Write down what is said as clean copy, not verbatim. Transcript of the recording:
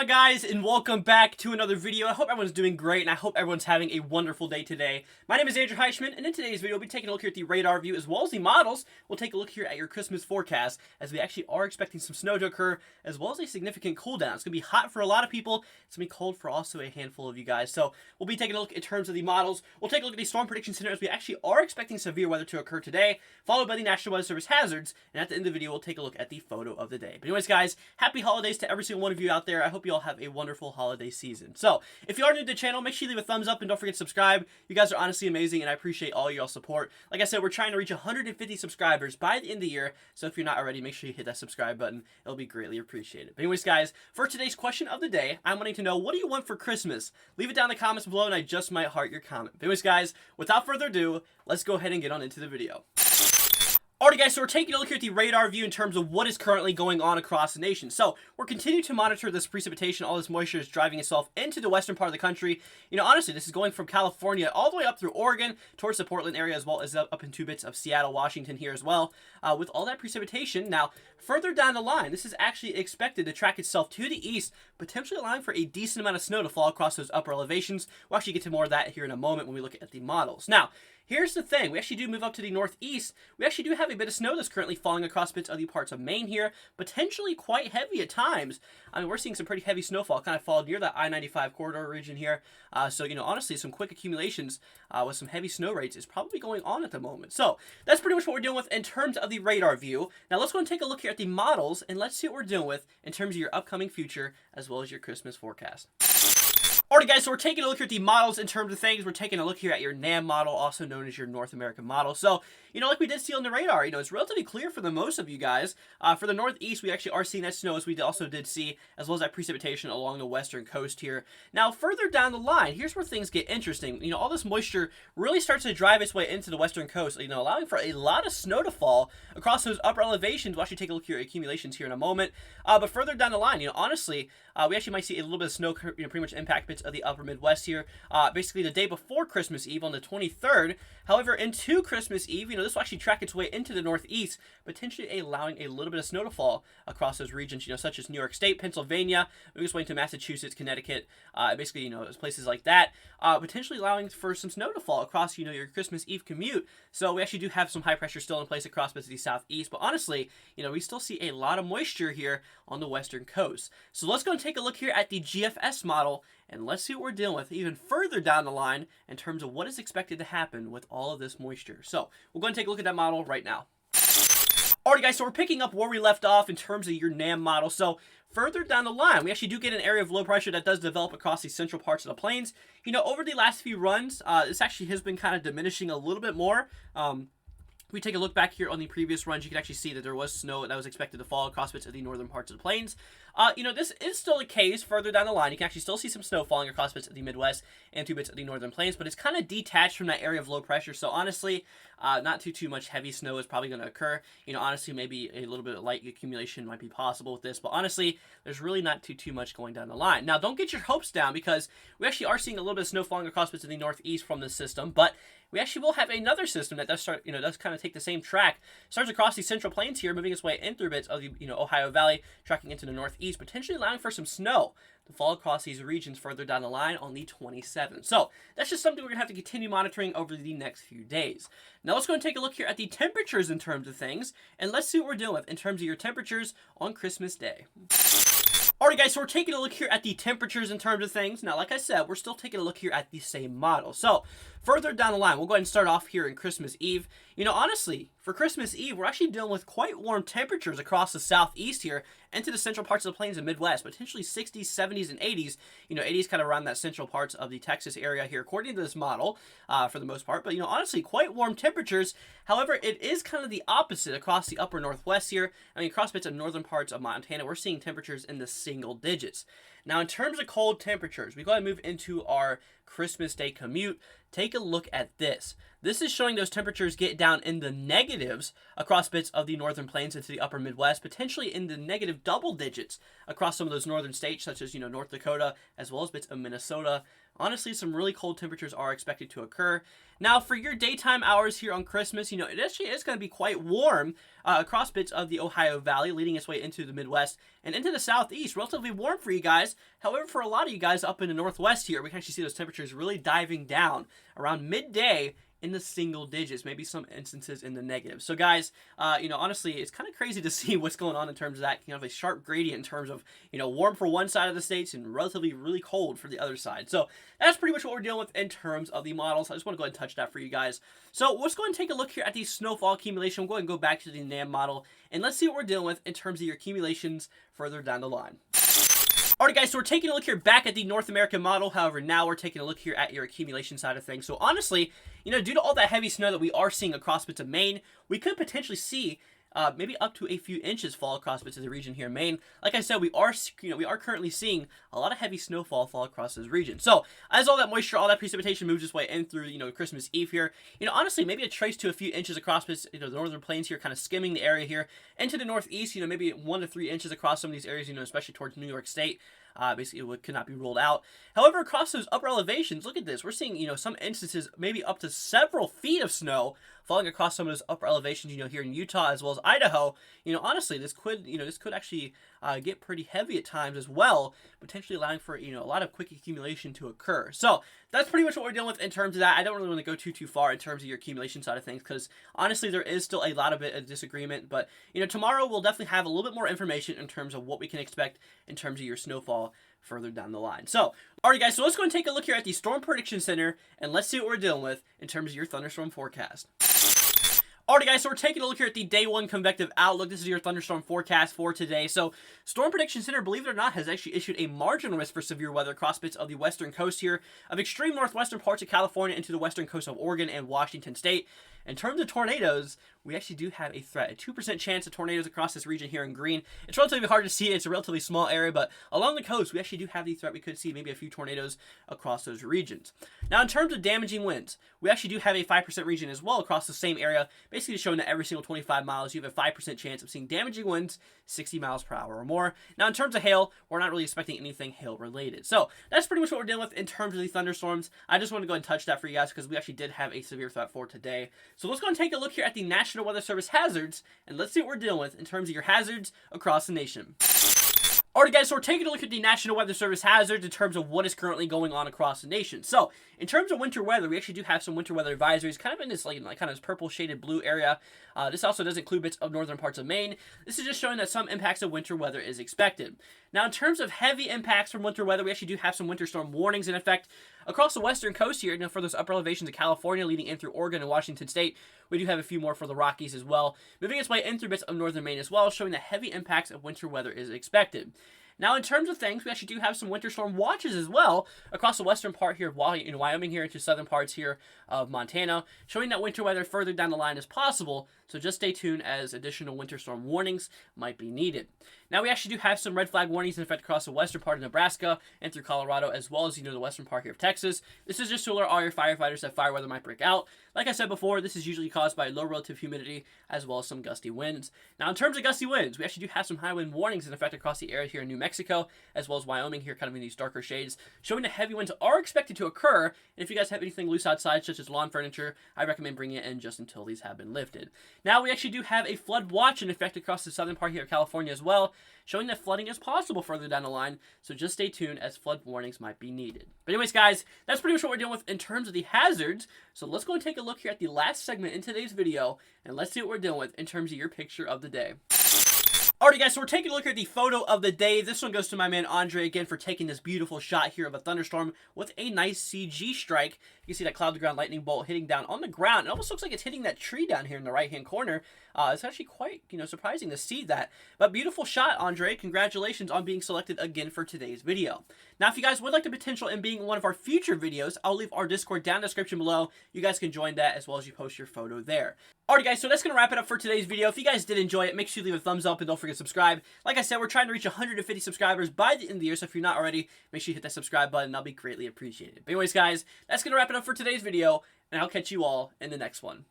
on, guys, and welcome back to another video. I hope everyone's doing great, and I hope everyone's having a wonderful day today. My name is Andrew Heischman, and in today's video, we'll be taking a look here at the radar view as well as the models. We'll take a look here at your Christmas forecast, as we actually are expecting some snow to occur, as well as a significant cool down. It's going to be hot for a lot of people. It's going to be cold for also a handful of you guys. So we'll be taking a look in terms of the models. We'll take a look at the Storm Prediction Center, as we actually are expecting severe weather to occur today, followed by the National Weather Service hazards, and at the end of the video, we'll take a look at the photo of the day. But anyways, guys, happy holidays to every single one of you out there. I hope you all have a wonderful holiday season. So, if you are new to the channel, make sure you leave a thumbs up and don't forget to subscribe. You guys are honestly amazing, and I appreciate all your support. Like I said, we're trying to reach 150 subscribers by the end of the year, so if you're not already, make sure you hit that subscribe button. It'll be greatly appreciated. But anyways, guys, for today's question of the day, I'm wanting to know, what do you want for Christmas? Leave it down in the comments below, and I just might heart your comment. But anyways, guys, without further ado, let's go ahead and get on into the video. Alright, guys, so we're taking a look here at the radar view in terms of what is currently going on across the nation. So we're continuing to monitor this precipitation. All this moisture is driving itself into the western part of the country. You know, honestly, this is going from California all the way up through Oregon towards the Portland area, as well as up into bits of Seattle, Washington here as well. With all that precipitation, now further down the line, this is actually expected to track itself to the east, potentially allowing for a decent amount of snow to fall across those upper elevations. We'll actually get to more of that here in a moment when we look at the models. Now, here's the thing. We actually do move up to the northeast. We actually do have a bit of snow that's currently falling across bits of the parts of Maine here, potentially quite heavy at times. I mean, we're seeing some pretty heavy snowfall kind of fall near that I-95 corridor region here. So, you know, honestly, some quick accumulations with some heavy snow rates is probably going on at the moment. So, that's pretty much what we're dealing with in terms of the radar view. Now, let's go and take a look here at the models, and let's see what we're dealing with in terms of your upcoming future, as well as your Christmas forecast. Alright, guys, so we're taking a look here at the models in terms of things. We're taking a look here at your NAM model, also known as your North American model. So, you know, like we did see on the radar, you know, it's relatively clear for the most of you guys. For the northeast, we actually are seeing that snow, as we also did see, as well as that precipitation along the western coast here. Now, further down the line, here's where things get interesting. You know, all this moisture really starts to drive its way into the western coast, you know, allowing for a lot of snow to fall across those upper elevations. We'll actually take a look here at accumulations here in a moment. But further down the line, you know, honestly, we actually might see a little bit of snow, you know, pretty much impact bits of the upper Midwest here, basically the day before Christmas Eve on the 23rd. However, into Christmas Eve, you know, this will actually track its way into the northeast, potentially allowing a little bit of snow to fall across those regions, you know, such as New York State, Pennsylvania, moving its way into Massachusetts, Connecticut, basically, you know, places like that, potentially allowing for some snow to fall across, you know, your Christmas Eve commute. So we actually do have some high pressure still in place across bits of the southeast, but honestly, you know, we still see a lot of moisture here on the western coast. So let's go and take a look here at the GFS model, and let's see what we're dealing with even further down the line in terms of what is expected to happen with all of this moisture. So we'll go and take a look at that model right now. Alright, guys, so we're picking up where we left off in terms of your NAM model. So further down the line, we actually do get an area of low pressure that does develop across the central parts of the plains. You know, over the last few runs, this actually has been kind of diminishing a little bit more. We take a look back here on the previous runs, you can actually see that there was snow that was expected to fall across bits of the northern parts of the plains. You know, this is still the case further down the line. You can actually still see some snow falling across bits of the Midwest and two bits of the northern plains, but it's kind of detached from that area of low pressure. So honestly, not too much heavy snow is probably going to occur. You know, honestly, maybe a little bit of light accumulation might be possible with this, but honestly, there's really not too much going down the line. Now, don't get your hopes down, because we actually are seeing a little bit of snow falling across bits of the northeast from this system, but we actually will have another system that does start, you know, does kind of take the same track. Starts across the central plains here, moving its way in through bits of the, you know, Ohio Valley, tracking into the northeast, potentially allowing for some snow to fall across these regions further down the line on the 27th. So that's just something we're going to have to continue monitoring over the next few days. Now let's go and take a look here at the temperatures in terms of things, and let's see what we're dealing with in terms of your temperatures on Christmas Day. Alright, guys, so we're taking a look here at the temperatures in terms of things. Now, like I said, we're still taking a look here at the same model. So, further down the line, we'll go ahead and start off here in Christmas Eve. You know, honestly, for Christmas Eve, we're actually dealing with quite warm temperatures across the southeast here, into the central parts of the plains and Midwest, potentially 60s, 70s, and 80s. You know, 80s kind of around that central parts of the Texas area here, according to this model, for the most part. But, you know, honestly, quite warm temperatures. However, it is kind of the opposite across the upper northwest here. I mean, across bits of northern parts of Montana, we're seeing temperatures in the single digits. Now, in terms of cold temperatures, we go ahead and move into our Christmas Day commute. Take a look at this. This is showing those temperatures get down in the negatives across bits of the northern plains into the upper Midwest, potentially in the negative double digits across some of those northern states, such as, you know, North Dakota, as well as bits of Minnesota, honestly, some really cold temperatures are expected to occur. Now, for your daytime hours here on Christmas, it actually is going to be quite warm across bits of the Ohio Valley, leading its way into the Midwest and into the Southeast. Relatively warm for you guys. However, for a lot of you guys up in the Northwest here, we can actually see those temperatures really diving down around midday in the single digits, maybe some instances in the negative. So guys, honestly, it's kind of crazy to see what's going on in terms of that a sharp gradient in terms of, warm for one side of the states and relatively really cold for the other side. So that's pretty much what we're dealing with in terms of the models. I just want to go ahead and touch that for you guys. So let's go ahead and take a look here at the snowfall accumulation. We'll go ahead and go back to the NAM model and let's see what we're dealing with in terms of your accumulations further down the line. Alright guys, so we're taking a look here back at the North American model. However, now we're taking a look here at your accumulation side of things. So honestly, due to all that heavy snow that we are seeing across bits of Maine, we could potentially see maybe up to a few inches fall across bits of the region here in Maine. Like I said, we are currently seeing a lot of heavy snowfall fall across this region. So as all that moisture, all that precipitation moves its way in through Christmas Eve here, honestly, maybe a trace to a few inches across bits, the northern plains here, kind of skimming the area here into the northeast. Maybe 1 to 3 inches across some of these areas, especially towards New York State. Basically, it could not be ruled out. However, across those upper elevations, look at this. We're seeing, some instances, maybe up to several feet of snow falling across some of those upper elevations, here in Utah as well as Idaho. Honestly, this could actually get pretty heavy at times as well, potentially allowing for, a lot of quick accumulation to occur. So that's pretty much what we're dealing with in terms of that. I don't really want to go too far in terms of your accumulation side of things because honestly, there is still a lot of disagreement. But, tomorrow we'll definitely have a little bit more information in terms of what we can expect in terms of your snowfall further down the line. So, alright guys, so let's go and take a look here at the Storm Prediction Center and let's see what we're dealing with in terms of your thunderstorm forecast. Alright guys, so we're taking a look here at the Day 1 Convective Outlook. This is your thunderstorm forecast for today. So, Storm Prediction Center, believe it or not, has actually issued a marginal risk for severe weather across bits of the western coast here, of extreme northwestern parts of California into the western coast of Oregon and Washington State. In terms of tornadoes, we actually do have a threat, a 2% chance of tornadoes across this region here in green. It's relatively hard to see. It's a relatively small area, but along the coast, we actually do have the threat. We could see maybe a few tornadoes across those regions. Now, in terms of damaging winds, we actually do have a 5% region as well across the same area, basically showing that every single 25 miles, you have a 5% chance of seeing damaging winds 60 miles per hour or more. Now, in terms of hail, we're not really expecting anything hail-related. So, that's pretty much what we're dealing with in terms of the thunderstorms. I just want to go and touch that for you guys because we actually did have a severe threat for today. So, let's go and take a look here at the National Weather Service hazards, and let's see what we're dealing with in terms of your hazards across the nation. Alright guys, so we're taking a look at the National Weather Service hazards in terms of what is currently going on across the nation. So, in terms of winter weather, we actually do have some winter weather advisories kind of in this kind of purple shaded blue area. This also does include bits of northern parts of Maine. This is just showing that some impacts of winter weather is expected. Now, in terms of heavy impacts from winter weather, we actually do have some winter storm warnings in effect across the western coast here, for those upper elevations of California leading in through Oregon and Washington State. We do have a few more for the Rockies as well, moving its way in through bits of northern Maine as well, showing that heavy impacts of winter weather is expected. Now, in terms of things, we actually do have some winter storm watches as well across the western part here of Wyoming here into southern parts here of Montana, showing that winter weather further down the line is possible. So just stay tuned as additional winter storm warnings might be needed. Now, we actually do have some red flag warnings in effect across the western part of Nebraska and through Colorado, as well as, the western part here of Texas. This is just to alert all your firefighters that fire weather might break out. Like I said before, this is usually caused by low relative humidity as well as some gusty winds. Now, in terms of gusty winds, we actually do have some high wind warnings in effect across the area here in New Mexico, as well as Wyoming here, kind of in these darker shades, showing that heavy winds are expected to occur. And if you guys have anything loose outside, such as lawn furniture, I recommend bringing it in just until these have been lifted. Now, we actually do have a flood watch in effect across the southern part here of California as well, showing that flooding is possible further down the line, so just stay tuned as flood warnings might be needed. But anyways, guys, that's pretty much what we're dealing with in terms of the hazards, so let's go and take a look here at the last segment in today's video, and let's see what we're dealing with in terms of your picture of the day. Alright guys, so we're taking a look at the photo of the day. This one goes to my man Andre again for taking this beautiful shot here of a thunderstorm with a nice CG strike. You can see that cloud to ground lightning bolt hitting down on the ground. It almost looks like it's hitting that tree down here in the right hand corner. It's actually quite, surprising to see that. But beautiful shot, Andre. Congratulations on being selected again for today's video. Now, if you guys would like the potential in being one of our future videos, I'll leave our Discord down in the description below. You guys can join that as well as you post your photo there. Alright guys, so that's going to wrap it up for today's video. If you guys did enjoy it, make sure you leave a thumbs up and don't forget to subscribe. Like I said, we're trying to reach 150 subscribers by the end of the year, so if you're not already, make sure you hit that subscribe button. That'll be greatly appreciated. But anyways, guys, that's going to wrap it up for today's video, and I'll catch you all in the next one.